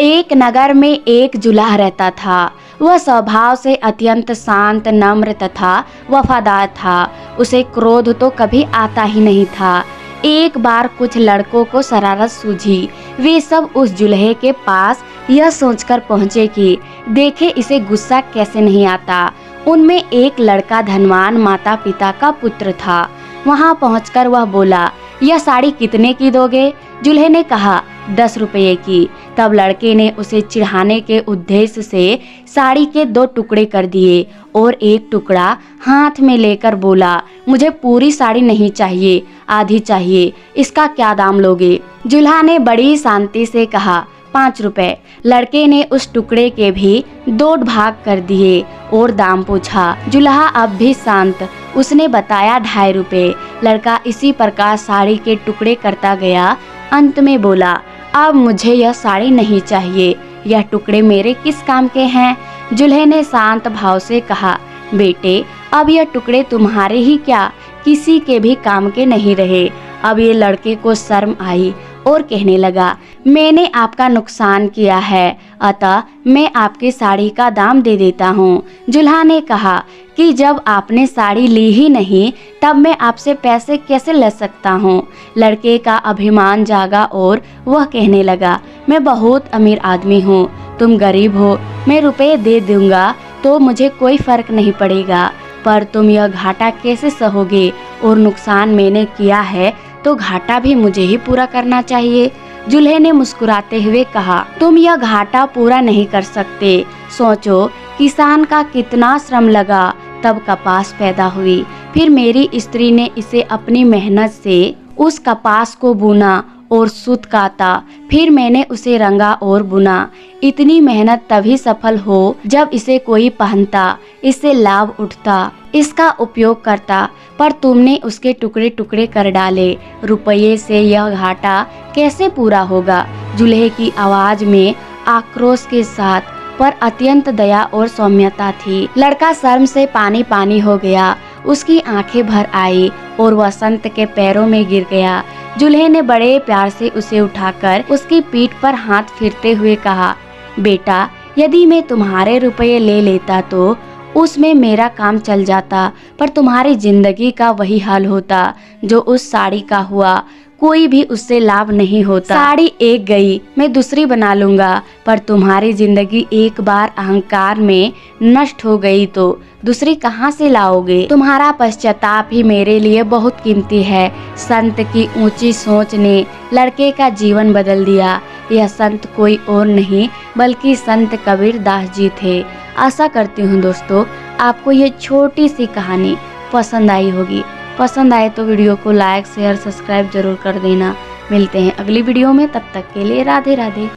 एक नगर में एक जुलाह रहता था। वह स्वभाव से अत्यंत शांत, नम्र तथा वफादार था। उसे क्रोध तो कभी आता ही नहीं था। एक बार कुछ लड़कों को शरारत सूझी। वे सब उस जुल्हे के पास यह सोचकर पहुँचे कि देखे इसे गुस्सा कैसे नहीं आता। उनमें एक लड़का धनवान माता पिता का पुत्र था। वहां पहुंचकर वह बोला, यह साड़ी कितने की दोगे? जुल्हे ने कहा, 10 रुपये की। तब लड़के ने उसे चिढ़ाने के उद्देश्य से साड़ी के 2 टुकड़े कर दिए और एक टुकड़ा हाथ में लेकर बोला, मुझे पूरी साड़ी नहीं चाहिए, आधी चाहिए। इसका क्या दाम लोगे? जुल्हा ने बड़ी शांति से कहा, 5 रुपए। लड़के ने उस टुकड़े के भी 2 भाग कर दिए और दाम पूछा। जुल्हा अब भी शांत। उसने बताया 2.5 रुपए। लड़का इसी प्रकार साड़ी के टुकड़े करता गया। अंत में बोला, अब मुझे यह साड़ी नहीं चाहिए, यह टुकड़े मेरे किस काम के हैं? जुल्हे ने शांत भाव से कहा, बेटे अब यह टुकड़े तुम्हारे ही क्या, किसी के भी काम के नहीं रहे। अब ये लड़के को शर्म आई और कहने लगा, मैंने आपका नुकसान किया है, अतः मैं आपकी साड़ी का दाम दे देता हूँ। जुल्हा ने कहा कि जब आपने साड़ी ली ही नहीं तब मैं आपसे पैसे कैसे ले सकता हूँ। लड़के का अभिमान जागा और वह कहने लगा, मैं बहुत अमीर आदमी हूँ, तुम गरीब हो, मैं रुपए दे दूंगा तो मुझे कोई फर्क नहीं पड़ेगा, पर तुम यह घाटा कैसे सहोगे? और नुकसान मैंने किया है तो घाटा भी मुझे ही पूरा करना चाहिए। जुल्हे ने मुस्कुराते हुए कहा, तुम यह घाटा पूरा नहीं कर सकते। सोचो किसान का कितना श्रम लगा तब कपास पैदा हुई, फिर मेरी स्त्री ने इसे अपनी मेहनत से उस कपास को बुना और सूत काता, फिर मैंने उसे रंगा और बुना। इतनी मेहनत तभी सफल हो जब इसे कोई पहनता, इससे लाभ उठता, इसका उपयोग करता, पर तुमने उसके टुकड़े टुकड़े कर डाले। रुपये से यह घाटा कैसे पूरा होगा? जुल्हे की आवाज में आक्रोश के साथ पर अत्यंत दया और सौम्यता थी। लड़का शर्म से पानी पानी हो गया। उसकी आंखें भर आई और वह संत के पैरों में गिर गया। जुल्हे ने बड़े प्यार से उसे उठाकर उसकी पीठ पर हाथ फिरते हुए कहा, बेटा यदि मैं तुम्हारे रुपये ले लेता तो उसमें मेरा काम चल जाता, पर तुम्हारी जिंदगी का वही हाल होता जो उस साड़ी का हुआ, कोई भी उससे लाभ नहीं होता। साड़ी एक गई, मैं दूसरी बना लूंगा, पर तुम्हारी जिंदगी एक बार अहंकार में नष्ट हो गई तो दूसरी कहाँ से लाओगे? तुम्हारा पश्चाताप ही मेरे लिए बहुत कीमती है। संत की ऊंची सोच ने लड़के का जीवन बदल दिया। यह संत कोई और नहीं बल्कि संत कबीर दास जी थे। आशा करती हूँ दोस्तों आपको ये छोटी सी कहानी पसंद आई होगी। पसंद आए तो वीडियो को लाइक, शेयर, सब्सक्राइब जरूर कर देना। मिलते हैं अगली वीडियो में, तब तक के लिए राधे राधे।